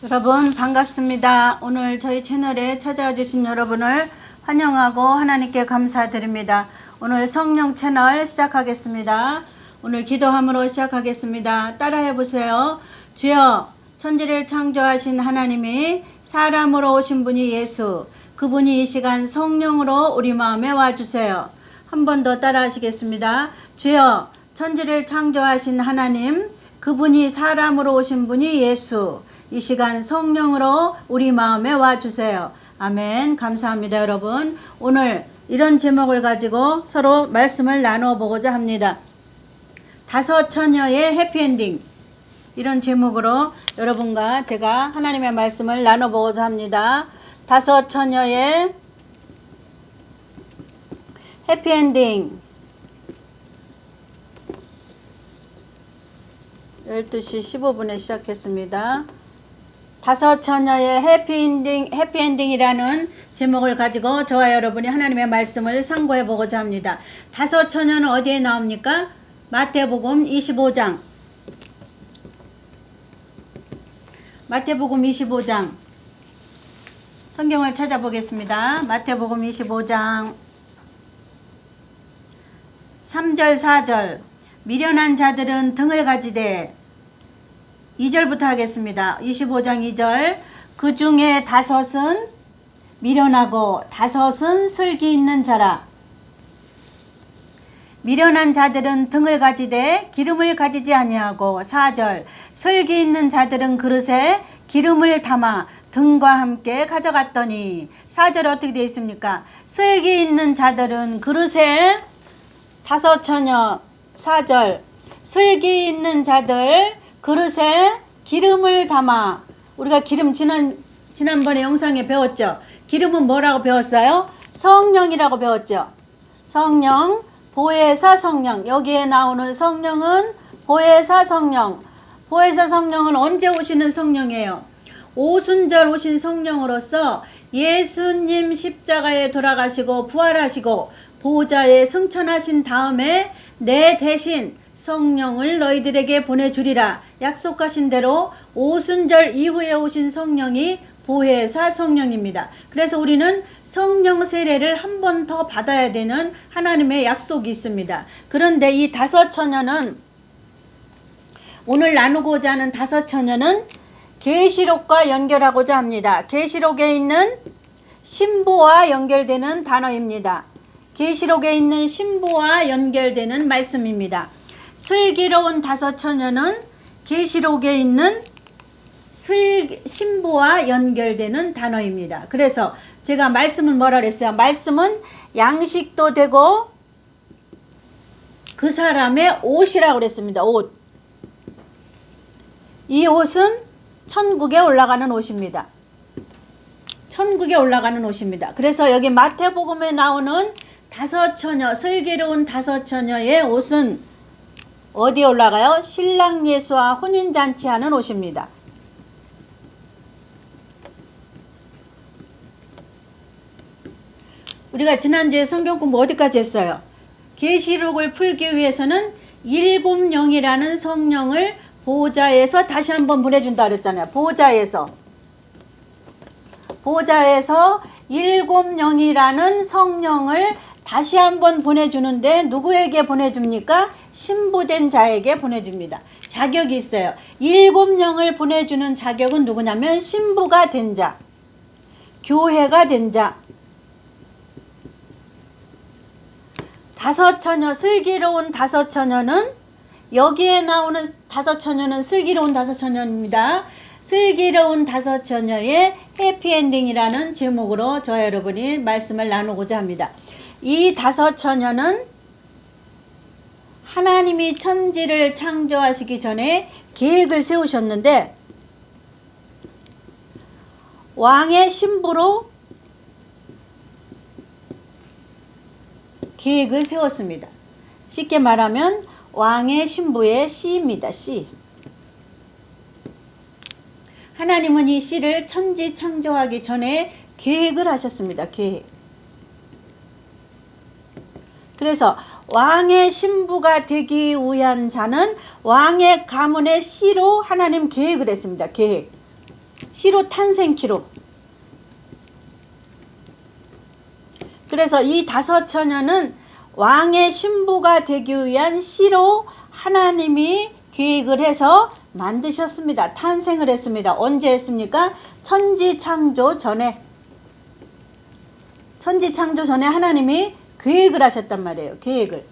여러분 반갑습니다. 오늘 저희 채널에 찾아와 주신 여러분을 환영하고 하나님께 감사드립니다. 오늘 성령 채널 시작하겠습니다. 오늘 기도함으로 시작하겠습니다. 따라해 보세요. 주여, 천지를 창조하신 하나님이 사람으로 오신 분이 예수, 그분이 이 시간 성령으로 우리 마음에 와주세요. 한 번 더 따라 하시겠습니다. 주여, 천지를 창조하신 하나님, 그분이 사람으로 오신 분이 예수, 이 시간 성령으로 우리 마음에 와주세요. 아멘. 감사합니다. 여러분, 오늘 이런 제목을 가지고 서로 말씀을 나누어 보고자 합니다. 다섯 처녀의 해피엔딩, 이런 제목으로 여러분과 제가 하나님의 말씀을 나눠 보고자 합니다. 다섯 처녀의 해피엔딩. 12시 15분에 시작했습니다. 다섯 처녀의 해피엔딩이라는 제목을 가지고 저와 여러분이 하나님의 말씀을 상고해 보고자 합니다. 다섯 처녀는 어디에 나옵니까? 마태복음 25장. 마태복음 25장. 성경을 찾아보겠습니다. 마태복음 25장 3절 4절. 미련한 자들은 등을 가지되, 2절부터 하겠습니다. 25장 2절. 그 중에 다섯은 미련하고 다섯은 슬기 있는 자라. 미련한 자들은 등을 가지되 기름을 가지지 아니하고, 4절. 슬기 있는 자들은 그릇에 기름을 담아 등과 함께 가져갔더니. 4절에 어떻게 되어 있습니까? 슬기 있는 자들은 그릇에, 다섯 처녀 4절. 슬기 있는 자들 그릇에 기름을 담아. 우리가 기름 지난번에 영상에 배웠죠. 기름은 뭐라고 배웠어요? 성령이라고 배웠죠. 성령, 보혜사 성령. 여기에 나오는 성령은 보혜사 성령. 보혜사 성령은 언제 오시는 성령이에요? 오순절 오신 성령으로서 예수님 십자가에 돌아가시고 부활하시고 보좌에 승천하신 다음에 내 대신 성령을 너희들에게 보내주리라 약속하신 대로 오순절 이후에 오신 성령이 보혜사 성령입니다. 그래서 우리는 성령 세례를 한 번 더 받아야 되는 하나님의 약속이 있습니다. 그런데 이 다섯 처녀는, 오늘 나누고자 하는 다섯 처녀는 계시록과 연결하고자 합니다. 계시록에 있는 신부와 연결되는 단어입니다. 계시록에 있는 신부와 연결되는 말씀입니다. 슬기로운 다섯 처녀는 계시록에 있는 신부와 연결되는 단어입니다. 그래서 제가 말씀은 뭐라 그랬어요? 말씀은 양식도 되고 그 사람의 옷이라고 그랬습니다. 옷. 이 옷은 천국에 올라가는 옷입니다. 천국에 올라가는 옷입니다. 그래서 여기 마태복음에 나오는 다섯 처녀, 슬기로운 다섯 처녀의 옷은 어디에 올라가요? 신랑 예수와 혼인잔치하는 옷입니다. 우리가 지난주에 성경 공부 어디까지 했어요? 계시록을 풀기 위해서는 일곱 영이라는 성령을 보좌에서 다시 한번 보내준다 그랬잖아요. 보좌에서 일곱 영이라는 성령을 다시 한번 보내주는데 누구에게 보내줍니까? 신부된 자에게 보내줍니다. 자격이 있어요. 일곱 영을 보내주는 자격은 누구냐면 신부가 된 자, 교회가 된 자. 다섯 처녀, 슬기로운 다섯 처녀는, 여기에 나오는 다섯 처녀는 슬기로운 다섯 처녀입니다. 슬기로운 다섯 처녀의 해피엔딩이라는 제목으로 저와 여러분이 말씀을 나누고자 합니다. 이 다섯 처녀는 하나님이 천지를 창조하시기 전에 계획을 세우셨는데 왕의 신부로 계획을 세웠습니다. 쉽게 말하면 왕의 신부의 씨입니다. 씨. 하나님은 이 씨를 천지 창조하기 전에 계획을 하셨습니다. 계획. 그래서 왕의 신부가 되기 위한 자는 왕의 가문의 씨로 하나님 계획을 했습니다. 계획. 시로 탄생 기록. 그래서 이 다섯 처녀는 왕의 신부가 되기 위한 시로 하나님이 계획을 해서 만드셨습니다. 탄생을 했습니다. 언제 했습니까? 천지창조 전에. 천지창조 전에 하나님이 계획을 하셨단 말이에요. 계획을.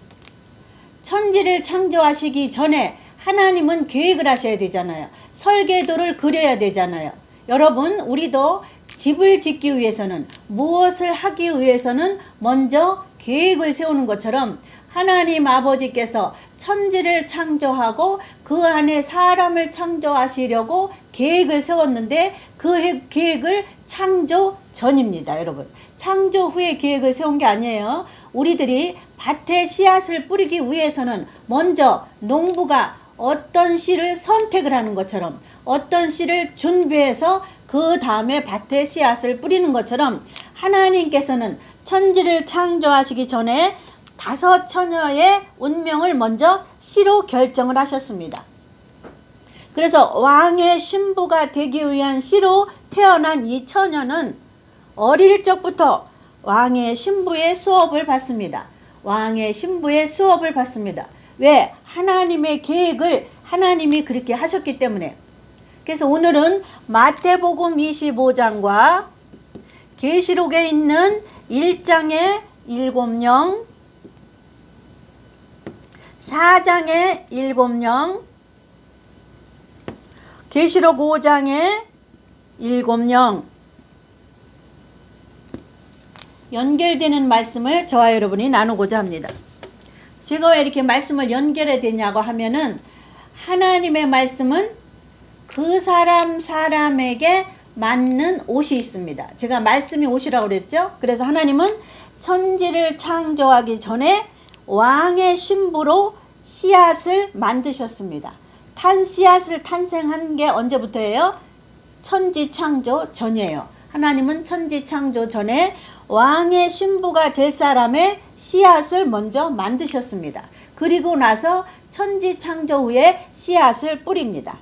천지를 창조하시기 전에 하나님은 계획을 하셔야 되잖아요. 설계도를 그려야 되잖아요. 여러분, 우리도 집을 짓기 위해서는, 무엇을 하기 위해서는 먼저 계획을 세우는 것처럼 하나님 아버지께서 천지를 창조하고 그 안에 사람을 창조하시려고 계획을 세웠는데 그 계획을 창조 전입니다. 여러분, 창조 후에 계획을 세운 게 아니에요. 우리들이 밭에 씨앗을 뿌리기 위해서는 먼저 농부가 어떤 씨를 선택을 하는 것처럼, 어떤 씨를 준비해서 그 다음에 밭에 씨앗을 뿌리는 것처럼, 하나님께서는 천지를 창조하시기 전에 다섯 처녀의 운명을 먼저 시로 결정을 하셨습니다. 그래서 왕의 신부가 되기 위한 시로 태어난 이 처녀는 어릴 적부터 왕의 신부의 수업을 받습니다. 왕의 신부의 수업을 받습니다. 왜? 하나님의 계획을 하나님이 그렇게 하셨기 때문에. 그래서 오늘은 마태복음 25장과 계시록에 있는 1장의 7명, 4장의 7명, 계시록 5장의 7명 연결되는 말씀을 저와 여러분이 나누고자 합니다. 제가 왜 이렇게 말씀을 연결해야 되냐고 하면은, 하나님의 말씀은 그 사람에게 맞는 옷이 있습니다. 제가 말씀이 옷이라고 그랬죠. 그래서 하나님은 천지를 창조하기 전에 왕의 신부로 씨앗을 만드셨습니다. 씨앗을 탄생한 게 언제부터예요? 천지 창조 전이에요. 하나님은 천지 창조 전에 왕의 신부가 될 사람의 씨앗을 먼저 만드셨습니다. 그리고 나서 천지 창조 후에 씨앗을 뿌립니다.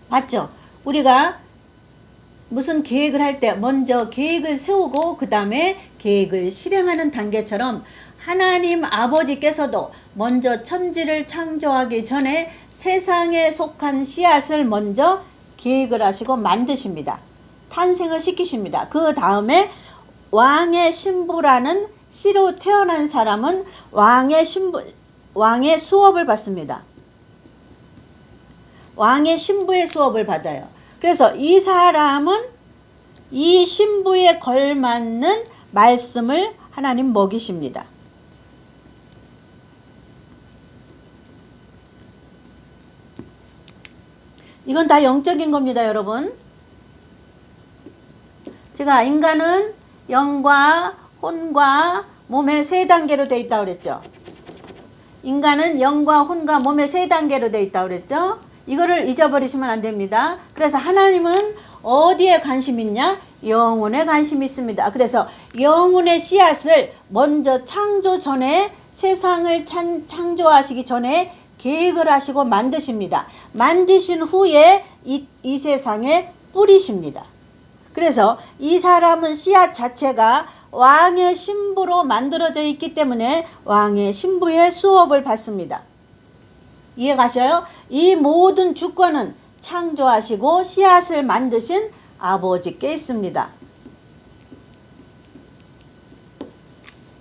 맞죠? 우리가 무슨 계획을 할 때 먼저 계획을 세우고 그 다음에 계획을 실행하는 단계처럼, 하나님 아버지께서도 먼저 천지를 창조하기 전에 세상에 속한 씨앗을 먼저 계획을 하시고 만드십니다. 탄생을 시키십니다. 그 다음에 왕의 신부라는 씨로 태어난 사람은 왕의 수업을 받습니다. 왕의 신부의 수업을 받아요. 그래서 이 사람은 이 신부에 걸맞는 말씀을 하나님 먹이십니다. 이건 다 영적인 겁니다, 여러분. 제가 인간은 영과 혼과 몸의 세 단계로 되어 있다고 그랬죠. 인간은 영과 혼과 몸의 세 단계로 되어 있다고 그랬죠. 이거를 잊어버리시면 안 됩니다. 그래서 하나님은 어디에 관심 있냐? 영혼에 관심이 있습니다. 그래서 영혼의 씨앗을 먼저 창조 전에, 세상을 창조하시기 전에 계획을 하시고 만드십니다. 만드신 후에 이 세상에 뿌리십니다. 그래서 이 사람은 씨앗 자체가 왕의 신부로 만들어져 있기 때문에 왕의 신부의 수업을 받습니다. 이해가셔요? 이 모든 주권은 창조하시고 씨앗을 만드신 아버지께 있습니다.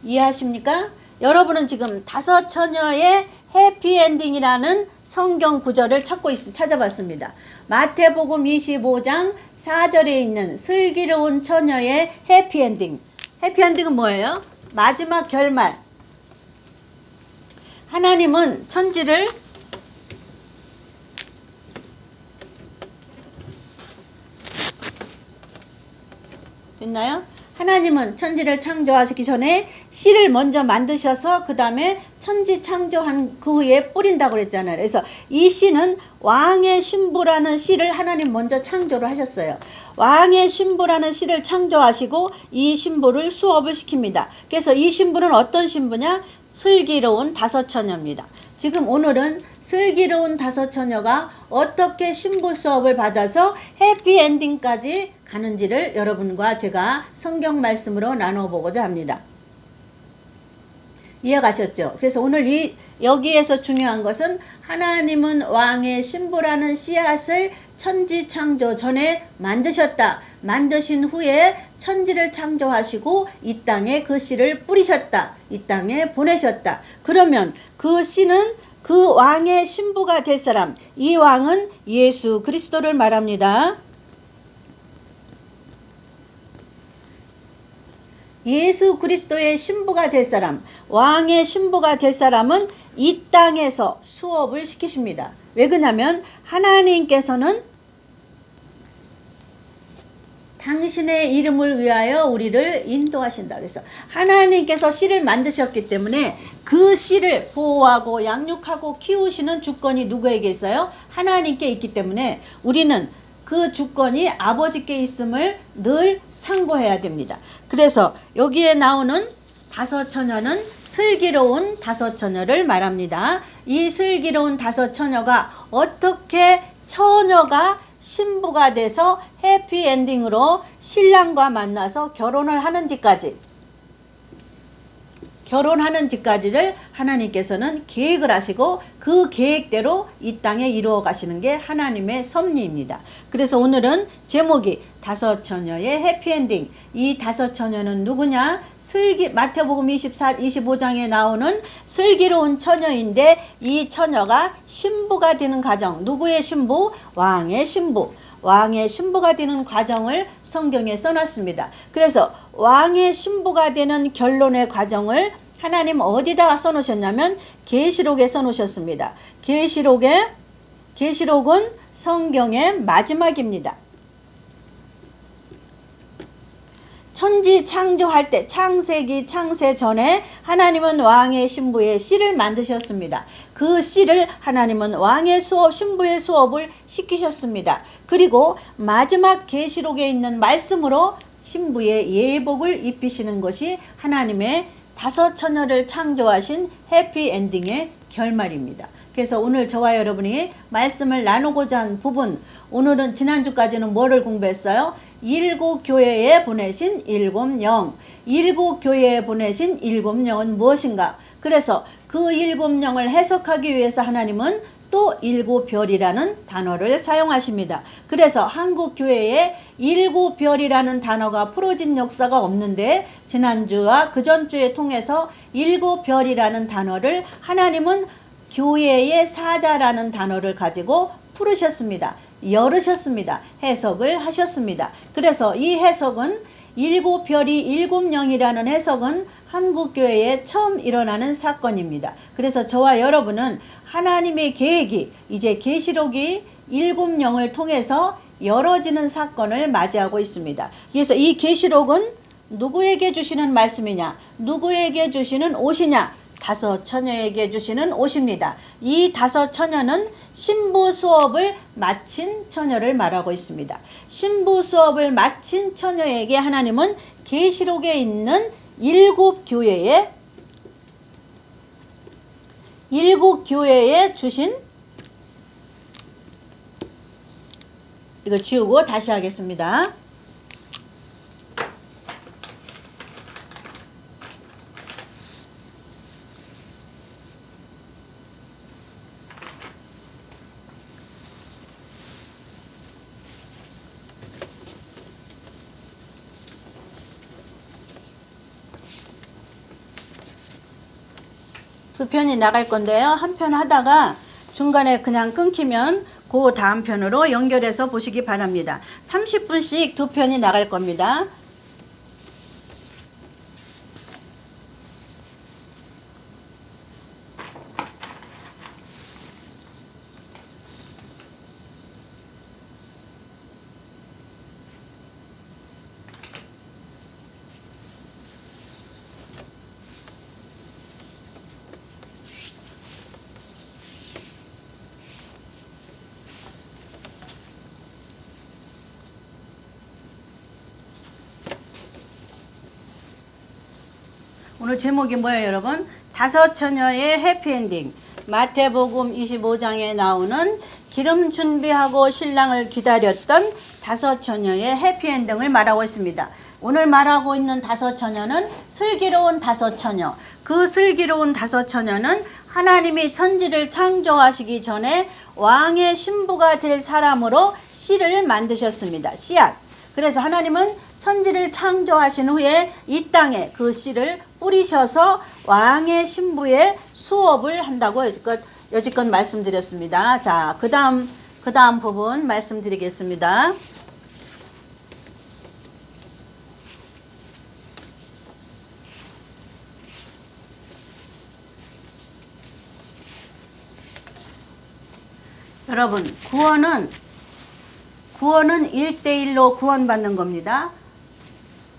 이해하십니까? 여러분은 지금 다섯 처녀의 해피엔딩이라는 성경 구절을 찾아봤습니다. 마태복음 25장 4절에 있는 슬기로운 처녀의 해피엔딩. 해피엔딩은 뭐예요? 마지막 결말. 하나님은 천지를 됐나요? 하나님은 천지를 창조하시기 전에 씨를 먼저 만드셔서 그 다음에 천지 창조한 그 후에 뿌린다고 그랬잖아요. 그래서 이 씨는 왕의 신부라는 씨를 하나님 먼저 창조를 하셨어요. 왕의 신부라는 씨를 창조하시고 이 신부를 수업을 시킵니다. 그래서 이 신부는 어떤 신부냐? 슬기로운 다섯 처녀입니다. 지금 오늘은 슬기로운 다섯 처녀가 어떻게 신부 수업을 받아서 해피엔딩까지 가는지를 여러분과 제가 성경 말씀으로 나눠보고자 합니다. 이해가셨죠? 그래서 오늘 여기에서 중요한 것은 하나님은 왕의 신부라는 씨앗을 천지 창조 전에 만드셨다. 만드신 후에 천지를 창조하시고 이 땅에 그 씨를 뿌리셨다. 이 땅에 보내셨다. 그러면 그 씨는 그 왕의 신부가 될 사람, 이 왕은 예수 그리스도를 말합니다. 예수 그리스도의 신부가 될 사람, 왕의 신부가 될 사람은 이 땅에서 수업을 시키십니다. 왜 그러냐면 하나님께서는 당신의 이름을 위하여 우리를 인도하신다. 그래서 하나님께서 씨를 만드셨기 때문에 그 씨를 보호하고 양육하고 키우시는 주권이 누구에게 있어요? 하나님께 있기 때문에 우리는 그 주권이 아버지께 있음을 늘 상고해야 됩니다. 그래서 여기에 나오는 다섯 처녀는 슬기로운 다섯 처녀를 말합니다. 이 슬기로운 다섯 처녀가 어떻게 처녀가 신부가 돼서 해피엔딩으로 신랑과 만나서 결혼하는지까지를 하나님께서는 계획을 하시고 그 계획대로 이 땅에 이루어 가시는 게 하나님의 섭리입니다. 그래서 오늘은 제목이 다섯 처녀의 해피엔딩. 이 다섯 처녀는 누구냐? 마태복음 25장에 나오는 슬기로운 처녀인데 이 처녀가 신부가 되는 과정. 누구의 신부? 왕의 신부. 왕의 신부가 되는 과정을 성경에 써놨습니다. 그래서 왕의 신부가 되는 결론의 과정을 하나님 어디다가 써놓으셨냐면 계시록에 써놓으셨습니다. 계시록은 성경의 마지막입니다. 천지 창조할 때 창세기 창세 전에 하나님은 왕의 신부의 씨를 만드셨습니다. 그 씨를 하나님은 왕의 수업 신부의 수업을 시키셨습니다. 그리고 마지막 계시록에 있는 말씀으로 신부의 예복을 입히시는 것이 하나님의 다섯 처녀를 창조하신 해피엔딩의 결말입니다. 그래서 오늘 저와 여러분이 말씀을 나누고자 한 부분, 오늘은 지난주까지는 뭐를 공부했어요? 일곱 교회에 보내신 일곱 영. 일곱 교회에 보내신 일곱 영은 무엇인가? 그래서 그 일곱 영을 해석하기 위해서 하나님은 또 일곱 별이라는 단어를 사용하십니다. 그래서 한국 교회에 일곱 별이라는 단어가 풀어진 역사가 없는데 지난주와 그 전주에 통해서 일곱 별이라는 단어를 하나님은 교회의 사자라는 단어를 가지고 풀으셨습니다. 열으셨습니다. 해석을 하셨습니다. 그래서 이 해석은 일곱 별이 일곱 영이라는 해석은 한국교회에 처음 일어나는 사건입니다. 그래서 저와 여러분은 하나님의 계획이 이제 계시록이 일곱 영을 통해서 열어지는 사건을 맞이하고 있습니다. 그래서 이 계시록은 누구에게 주시는 말씀이냐? 누구에게 주시는 옷이냐? 다섯 처녀에게 주시는 옷입니다. 이 다섯 처녀는 신부 수업을 마친 처녀를 말하고 있습니다. 신부 수업을 마친 처녀에게 하나님은 계시록에 있는 일곱 교회에 주신, 이거 지우고 다시 하겠습니다. 두 편이 나갈 건데요. 한 편 하다가 중간에 그냥 끊기면 그 다음 편으로 연결해서 보시기 바랍니다. 30분씩 두 편이 나갈 겁니다. 오늘 제목이 뭐예요, 여러분? 다섯 처녀의 해피엔딩. 마태복음 25장에 나오는 기름 준비하고 신랑을 기다렸던 5처녀의 해피엔딩을 말하고 있습니다. 오늘 말하고 있는 5처녀는 슬기로운 5처녀. 그 슬기로운 5처녀는 하나님이 천지를 창조하시기 전에 왕의 신부가 될 사람으로 씨를 만드셨습니다. 씨앗. 그래서 하나님은 천지를 창조하신 후에 이 땅에 그 씨를 뿌리셔서 왕의 신부의 수업을 한다고 여지껏 말씀드렸습니다. 자, 그 다음 부분 말씀드리겠습니다. 여러분, 구원은 1대1로 구원받는 겁니다.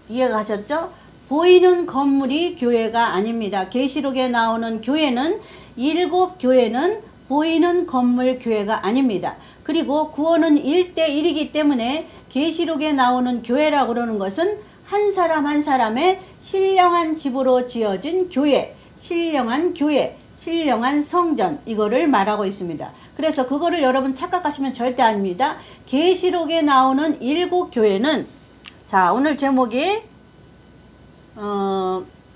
이해가셨죠? 보이는 건물이 교회가 아닙니다. 계시록에 나오는 교회는 7교회는 보이는 건물 교회가 아닙니다. 그리고 구원은 1대1이기 때문에 계시록에 나오는 교회라고 그러는 것은 한 사람 한 사람의 신령한 집으로 지어진 교회, 신령한 교회, 신령한 성전, 이거를 말하고 있습니다. 그래서 그거를 여러분 착각하시면 절대 아닙니다. 계시록에 나오는 7교회는, 자, 오늘 제목이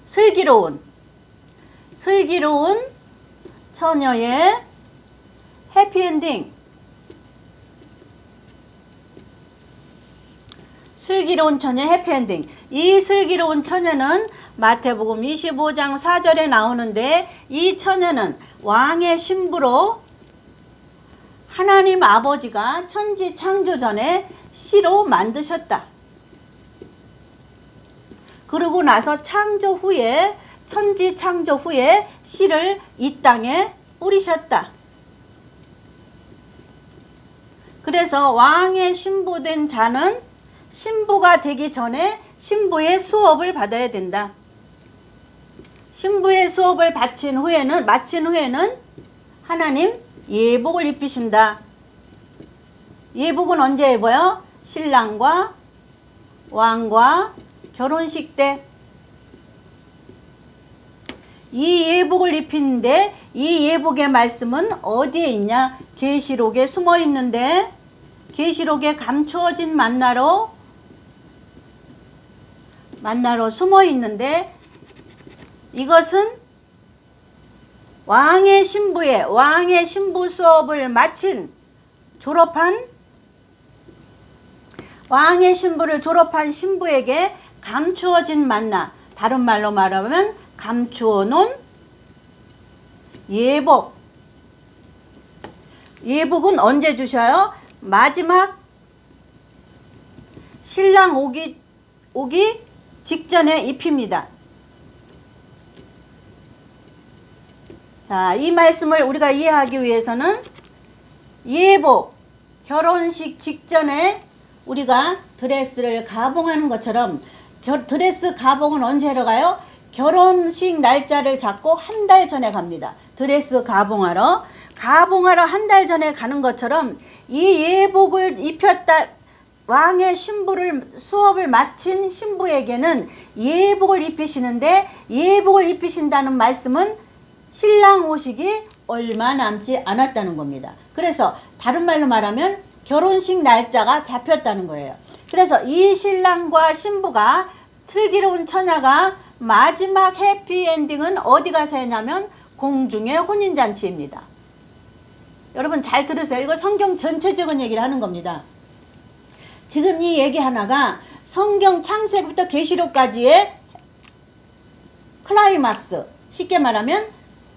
슬기로운 처녀의 해피엔딩. 슬기로운 처녀의 해피엔딩. 이 슬기로운 처녀는 마태복음 25장 4절에 나오는데, 이 처녀는 왕의 신부로 하나님 아버지가 천지 창조 전에 씨로 만드셨다. 그러고 나서 천지 창조 후에 씨를 이 땅에 뿌리셨다. 그래서 왕의 신부된 자는 신부가 되기 전에 신부의 수업을 받아야 된다. 신부의 수업을 마친 후에는 하나님 예복을 입히신다. 예복은 언제 입어요? 신랑과 왕과 결혼식 때. 이 예복을 입히는데, 이 예복의 말씀은 어디에 있냐? 계시록에 숨어 있는데, 계시록에 감추어진 만나로 숨어 있는데, 이것은 왕의 신부 수업을 마친 왕의 신부를 졸업한 신부에게 감추어진 만나, 다른 말로 말하면 감추어 놓은 예복. 예복은 언제 주셔요? 마지막 신랑 오기 직전에 입힙니다. 자, 이 말씀을 우리가 이해하기 위해서는 예복, 결혼식 직전에 우리가 드레스를 가봉하는 것처럼, 드레스 가봉은 언제 하러 가요? 결혼식 날짜를 잡고 한 달 전에 갑니다. 드레스 가봉하러 한 달 전에 가는 것처럼, 이 예복을 입혔다, 왕의 신부를 수업을 마친 신부에게는 예복을 입히시는데, 예복을 입히신다는 말씀은 신랑 오시기 얼마 남지 않았다는 겁니다. 그래서 다른 말로 말하면 결혼식 날짜가 잡혔다는 거예요. 그래서 이 신랑과 신부가, 슬기로운 처녀가 마지막 해피엔딩은 어디 가서 했냐면 공중의 혼인잔치입니다. 여러분 잘 들으세요. 이거 성경 전체적인 얘기를 하는 겁니다. 지금 이 얘기 하나가 성경 창세부터 계시록까지의 클라이막스, 쉽게 말하면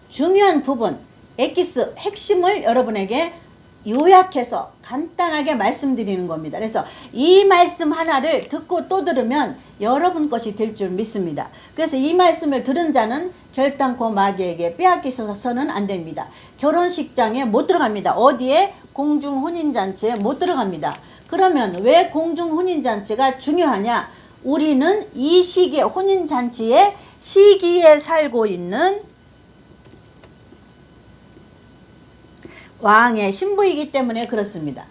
중요한 부분, 엑기스, 핵심을 여러분에게 요약해서 간단하게 말씀드리는 겁니다. 그래서 이 말씀 하나를 듣고 또 들으면 여러분 것이 될 줄 믿습니다. 그래서 이 말씀을 들은 자는 결단코 마귀에게 빼앗기서는 안 됩니다. 결혼식장에 못 들어갑니다. 어디에? 공중 혼인잔치에 못 들어갑니다. 그러면 왜 공중 혼인잔치가 중요하냐? 우리는 이 시기에, 혼인잔치의 시기에 살고 있는 왕의 신부이기 때문에 그렇습니다.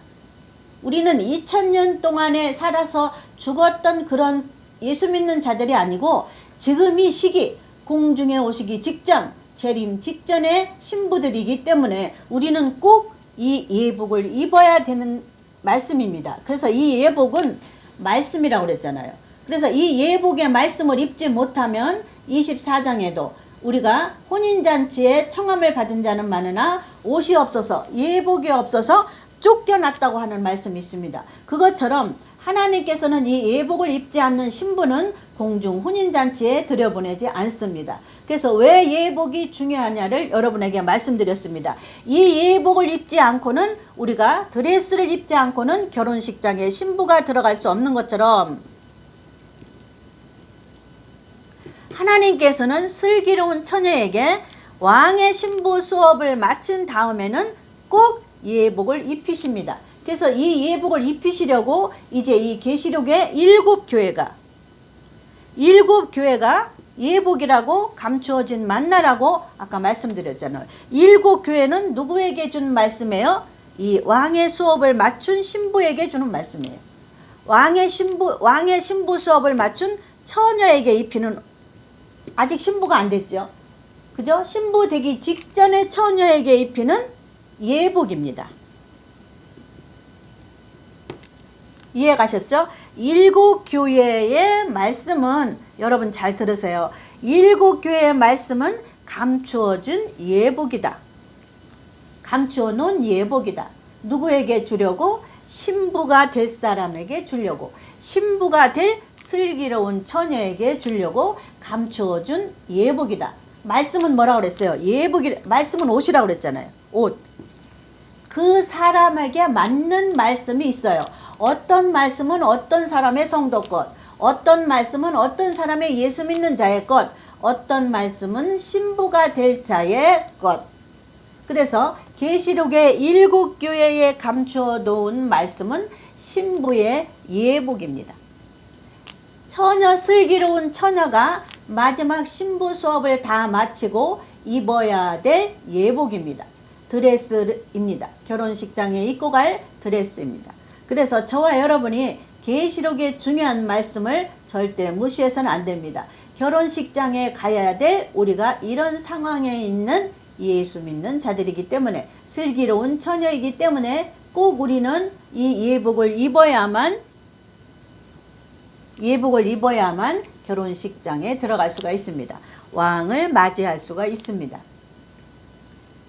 우리는 2000년 동안에 살아서 죽었던 그런 예수 믿는 자들이 아니고, 지금 이 시기, 공중에 오시기 직전, 재림 직전의 신부들이기 때문에 우리는 꼭 이 예복을 입어야 되는 말씀입니다. 그래서 이 예복은 말씀이라고 그랬잖아요. 그래서 이 예복의 말씀을 입지 못하면 24장에도 우리가 혼인잔치에 청함을 받은 자는 많으나 옷이 없어서 예복이 없어서 쫓겨났다고 하는 말씀이 있습니다. 그것처럼 하나님께서는 이 예복을 입지 않는 신부는 공중 혼인잔치에 들여보내지 않습니다. 그래서 왜 예복이 중요하냐를 여러분에게 말씀드렸습니다. 이 예복을 입지 않고는 우리가 드레스를 입지 않고는 결혼식장에 신부가 들어갈 수 없는 것처럼 하나님께서는 슬기로운 처녀에게 왕의 신부 수업을 마친 다음에는 꼭 예복을 입히십니다. 그래서 이 예복을 입히시려고 이제 이 계시록의 7교회가 예복이라고 감추어진 만나라고 아까 말씀드렸잖아요. 7교회는 누구에게 준 말씀이에요? 이 왕의 수업을 맞춘 신부에게 주는 말씀이에요. 왕의 신부 수업을 맞춘 처녀에게 입히는, 아직 신부가 안 됐죠. 그죠? 신부 되기 직전에 처녀에게 입히는 예복입니다. 이해 가셨죠? 7교회의 말씀은 여러분 잘 들으세요. 7교회의 말씀은 감추어준 예복이다. 감추어 놓은 예복이다. 누구에게 주려고? 신부가 될 사람에게 주려고, 신부가 될 슬기로운 처녀에게 주려고 감추어준 예복이다. 말씀은 뭐라고 그랬어요? 말씀은 옷이라고 그랬잖아요. 옷. 그 사람에게 맞는 말씀이 있어요. 어떤 말씀은 어떤 사람의 성도 것, 어떤 말씀은 어떤 사람의 예수 믿는 자의 것, 어떤 말씀은 신부가 될 자의 것. 그래서 계시록의 7교회에 감추어 놓은 말씀은 신부의 예복입니다. 슬기로운 처녀가 마지막 신부 수업을 다 마치고 입어야 될 예복입니다. 드레스입니다. 결혼식장에 입고 갈 드레스입니다. 그래서 저와 여러분이 계시록의 중요한 말씀을 절대 무시해서는 안 됩니다. 결혼식장에 가야 될 우리가 이런 상황에 있는 예수 믿는 자들이기 때문에, 슬기로운 처녀이기 때문에 꼭 우리는 이 예복을 입어야만 결혼식장에 들어갈 수가 있습니다. 왕을 맞이할 수가 있습니다.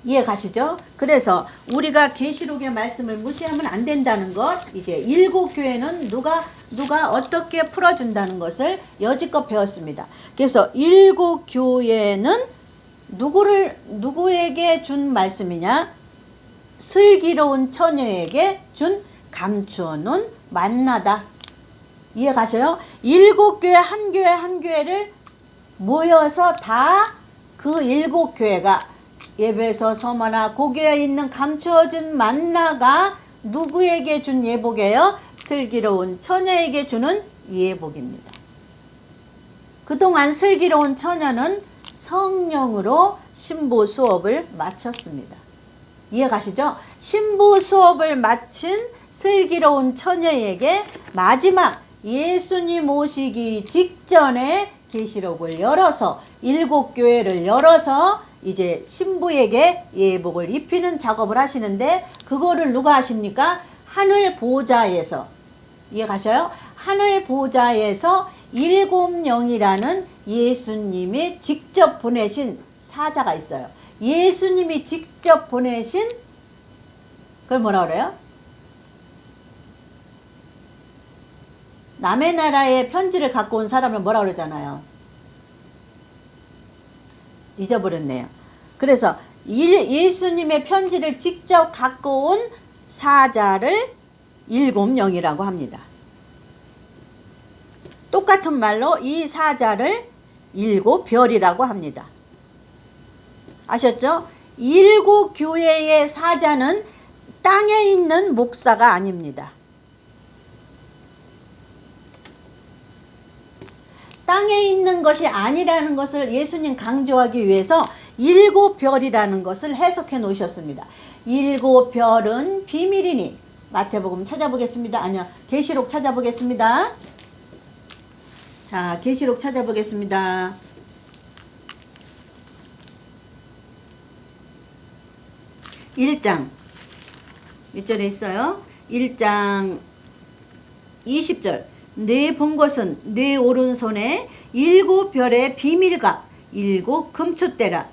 이해 가시죠? 그래서 우리가 계시록의 말씀을 무시하면 안 된다는 것, 이제 7교회는 누가 어떻게 풀어준다는 것을 여지껏 배웠습니다. 그래서 7교회는 누구에게 준 말씀이냐? 슬기로운 처녀에게 준 감추어 놓은 만나다. 이해 가셔요? 7교회 한 교회를 모여서 다 그 7교회가 예배소, 서머나 고교에 있는 감추어진 만나가 누구에게 준 예복이에요? 슬기로운 처녀에게 주는 예복입니다. 그동안 슬기로운 처녀는 성령으로 신부 수업을 마쳤습니다. 이해 가시죠? 신부 수업을 마친 슬기로운 처녀에게 마지막 예수님 오시기 직전에 계시록을 열어서 7교회를 열어서 이제 신부에게 예복을 입히는 작업을 하시는데, 그거를 누가 하십니까? 하늘 보좌에서, 이해 가셔요? 하늘 보좌에서 7영이라는 예수님이 직접 보내신 사자가 있어요. 예수님이 직접 보내신, 그걸 뭐라 그래요? 남의 나라의 편지를 갖고 온 사람을 뭐라 그러잖아요. 잊어버렸네요. 그래서 예수님의 편지를 직접 갖고 온 사자를 7영이라고 합니다. 똑같은 말로 이 사자를 7별이라고 합니다. 아셨죠? 7교회의 사자는 땅에 있는 목사가 아닙니다. 땅에 있는 것이 아니라는 것을 예수님 강조하기 위해서 7별이라는 것을 해석해 놓으셨습니다. 7별은 비밀이니, 마태복음 찾아보겠습니다. 아니요, 계시록 찾아보겠습니다. 자, 계시록 찾아보겠습니다. 1장 1절에 있어요. 1장 20절 내 본 것은 내 오른손에 7별의 비밀과 7 금초대라.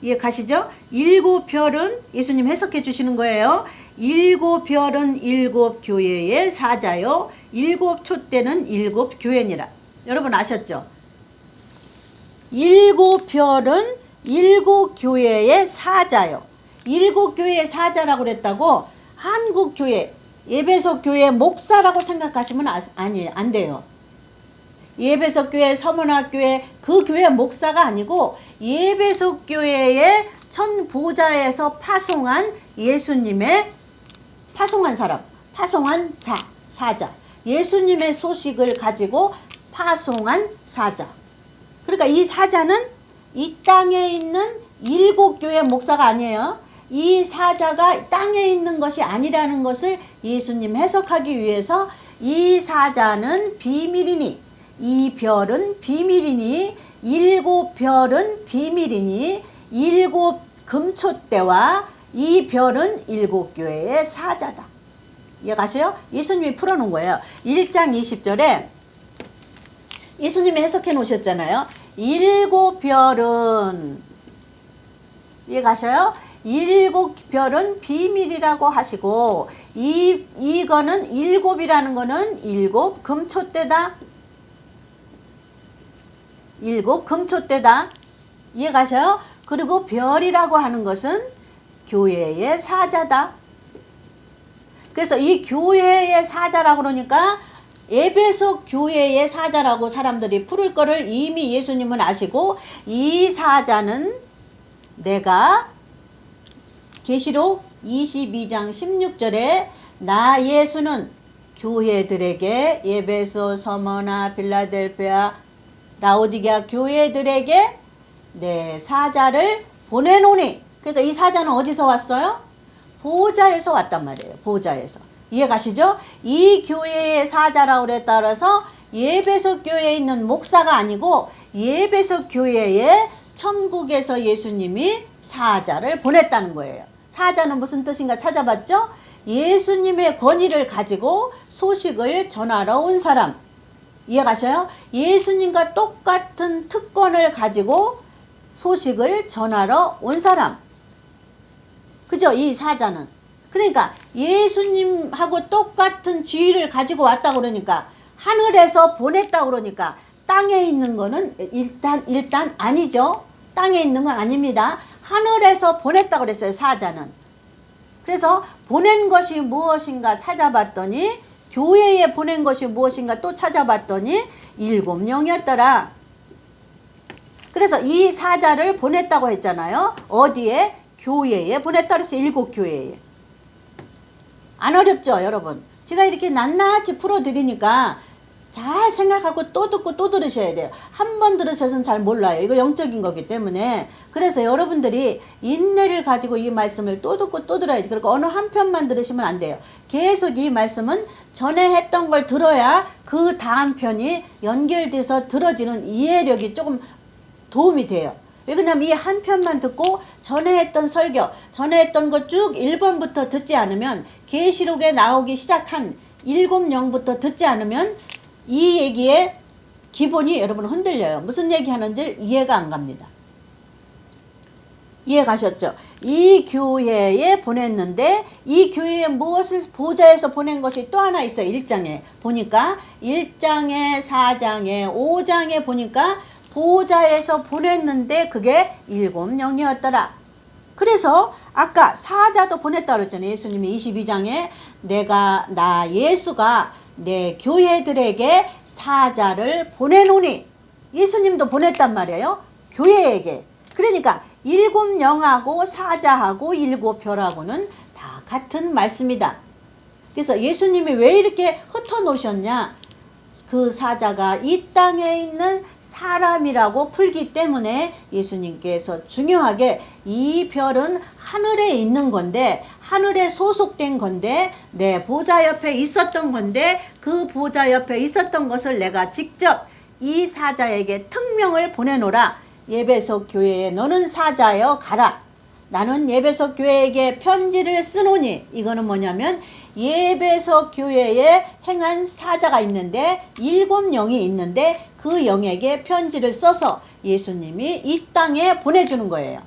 이해 가시죠? 7별은 예수님 해석해 주시는 거예요. 7별은 7 교회의 사자요 7 촛대는 7 교회니라. 여러분 아셨죠? 7별은 7 교회의 사자요. 7 교회의 사자라고 그랬다고 한국 교회, 예배석 교회 목사라고 생각하시면 아니에요. 안 돼요. 예배석 교회, 서문학 교회 그 교회 목사가 아니고 예배석 교회의 천보좌에서 파송한 예수님의 파송한 사람, 파송한 사자. 예수님의 소식을 가지고 파송한 사자. 그러니까 이 사자는 이 땅에 있는 7 교회 목사가 아니에요. 이 사자가 땅에 있는 것이 아니라는 것을 예수님 해석하기 위해서 이 사자는 비밀이니, 이 별은 비밀이니, 7 별은 비밀이니, 7 금초대와 이 별은 7 교회의 사자다. 이해가세요? 예수님이 풀어놓은 거예요. 1장 20절에 예수님이 해석해 놓으셨잖아요. 7 별은 이해가셔요? 7 별은 비밀이라고 하시고 이거는 7이라는 거는 7 금초대다. 7 금초대다. 이해가셔요? 그리고 별이라고 하는 것은 교회의 사자다. 그래서 이 교회의 사자라고 그러니까 에베소 교회의 사자라고 사람들이 부를 거를 이미 예수님은 아시고 이 사자는 내가 계시록 22장 16절에 나 예수는 교회들에게 에베소, 서머나, 빌라델피아, 라오디게아 교회들에게 내 사자를 보내노니. 그러니까 이 사자는 어디서 왔어요? 보좌에서 왔단 말이에요. 보좌에서. 이해 가시죠? 이 교회의 사자라고 그랬다 그래서 예배석 교회에 있는 목사가 아니고 예배석 교회에 천국에서 예수님이 사자를 보냈다는 거예요. 사자는 무슨 뜻인가 찾아봤죠? 예수님의 권위를 가지고 소식을 전하러 온 사람. 이해 가셔요? 예수님과 똑같은 특권을 가지고 소식을 전하러 온 사람. 그죠? 이 사자는. 그러니까 예수님하고 똑같은 지위를 가지고 왔다 그러니까 하늘에서 보냈다 그러니까 땅에 있는 거는 일단 아니죠. 땅에 있는 건 아닙니다. 하늘에서 보냈다 그랬어요. 사자는. 그래서 보낸 것이 무엇인가 찾아봤더니 교회에 보낸 것이 무엇인가 또 찾아봤더니 7명이었더라. 그래서 이 사자를 보냈다고 했잖아요. 어디에? 교회에 보냈다 그랬어요. 7 교회에. 안 어렵죠, 여러분? 제가 이렇게 낱낱이 풀어드리니까 잘 생각하고 또 듣고 또 들으셔야 돼요. 한 번 들으셔서는 잘 몰라요. 이거 영적인 거기 때문에. 그래서 여러분들이 인내를 가지고 이 말씀을 또 듣고 또 들어야지. 그리고 어느 한 편만 들으시면 안 돼요. 계속 이 말씀은 전에 했던 걸 들어야 그 다음 편이 연결돼서 들어지는 이해력이 조금 도움이 돼요. 왜냐면 이 한 편만 듣고 전에 했던 설교, 전에 했던 거 쭉 1번부터 듣지 않으면 계시록에 나오기 시작한 7영부터 듣지 않으면 이 얘기의 기본이 여러분 흔들려요. 무슨 얘기 하는지 이해가 안 갑니다. 이해 가셨죠? 이 교회에 보냈는데 이 교회에 무엇을 보좌에서 보낸 것이 또 하나 있어요. 1장에 보니까 1장에 4장에 5장에 보니까 보좌에서 보냈는데 그게 7영이었더라. 그래서 아까 사자도 보냈다 그랬잖아요. 예수님이 22장에 나 예수가 내 교회들에게 사자를 보내노니. 예수님도 보냈단 말이에요. 교회에게. 그러니까 7영하고 사자하고 7별하고는 다 같은 말씀이다. 그래서 예수님이 왜 이렇게 흩어놓으셨냐? 그 사자가 이 땅에 있는 사람이라고 풀기 때문에 예수님께서 중요하게 이 별은 하늘에 있는 건데 하늘에 소속된 건데 내 보좌 옆에 있었던 건데 그 보좌 옆에 있었던 것을 내가 직접 이 사자에게 특명을 보내노라. 예배석 교회에 너는 사자여 가라. 나는 예배석 교회에게 편지를 쓰노니, 이거는 뭐냐면 예배석 교회에 행한 사자가 있는데 7영이 있는데 그 영에게 편지를 써서 예수님이 이 땅에 보내주는 거예요.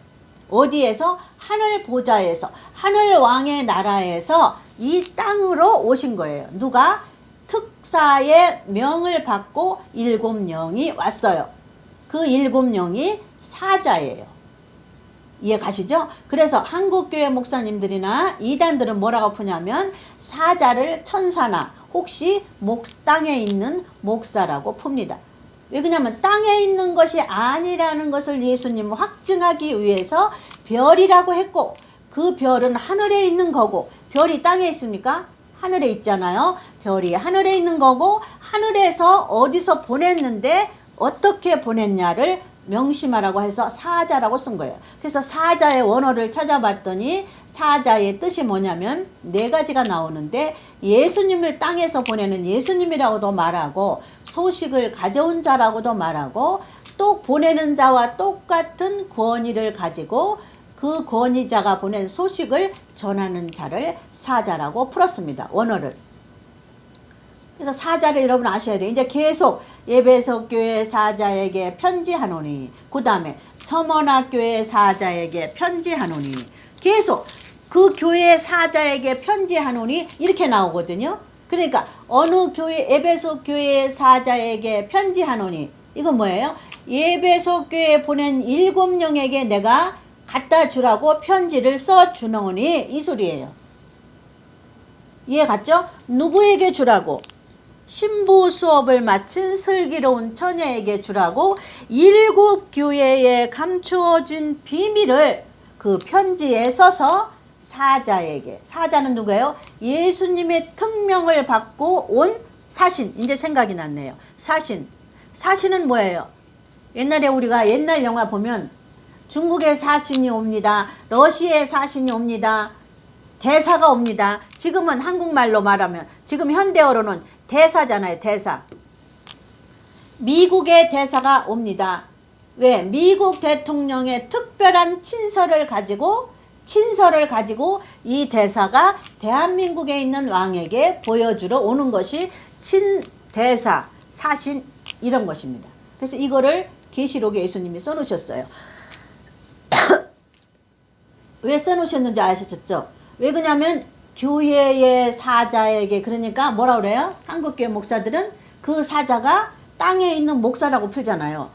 어디에서? 하늘 보좌에서, 하늘 왕의 나라에서 이 땅으로 오신 거예요. 누가? 특사의 명을 받고 7영이 왔어요. 그 7영이 사자예요. 이해 가시죠? 그래서 한국교회 목사님들이나 이단들은 뭐라고 푸냐면 사자를 천사나 혹시 땅에 있는 목사라고 풉니다. 왜 그러냐면 땅에 있는 것이 아니라는 것을 예수님은 확증하기 위해서 별이라고 했고, 그 별은 하늘에 있는 거고, 별이 땅에 있습니까? 하늘에 있잖아요. 별이 하늘에 있는 거고, 하늘에서 어디서 보냈는데 어떻게 보냈냐를 명심하라고 해서 사자라고 쓴 거예요. 그래서 사자의 원어를 찾아봤더니 사자의 뜻이 뭐냐면 4가지가 나오는데, 예수님을 땅에서 보내는 예수님이라고도 말하고, 소식을 가져온 자라고도 말하고, 또 보내는 자와 똑같은 권위를 가지고 그 권위자가 보낸 소식을 전하는 자를 사자라고 풀었습니다. 원어를. 그래서 사자를 여러분 아셔야 돼요. 이제 계속 예배석 교회 사자에게 편지하노니, 그 다음에 서머나 교회 사자에게 편지하노니, 계속 그 교회 사자에게 편지하노니 이렇게 나오거든요. 그러니까 어느 교회, 예배석 교회 사자에게 편지하노니, 이건 뭐예요? 예배석 교회에 보낸 7영에게 내가 갖다 주라고 편지를 써주노니, 이 소리예요. 이해 갔죠? 누구에게 주라고? 신부 수업을 마친 슬기로운 처녀에게 주라고 7교회에 감추어진 비밀을 그 편지에 써서 사자에게. 사자는 누구예요? 예수님의 특명을 받고 온 사신. 이제 생각이 났네요. 사신. 사신은 뭐예요? 옛날에 우리가 옛날 영화 보면 중국의 사신이 옵니다. 러시아의 사신이 옵니다. 대사가 옵니다. 지금은 한국말로 말하면, 지금 현대어로는 대사잖아요. 대사. 미국의 대사가 옵니다. 왜? 미국 대통령의 특별한 친서를 가지고 이 대사가 대한민국에 있는 왕에게 보여주러 오는 것이 친대사, 사신, 이런 것입니다. 그래서 이거를 계시록에 예수님이 써놓으셨어요. 왜 써놓으셨는지 아셨죠? 왜 그러냐면 교회의 사자에게, 그러니까 뭐라 그래요? 한국교회 목사들은 그 사자가 땅에 있는 목사라고 풀잖아요.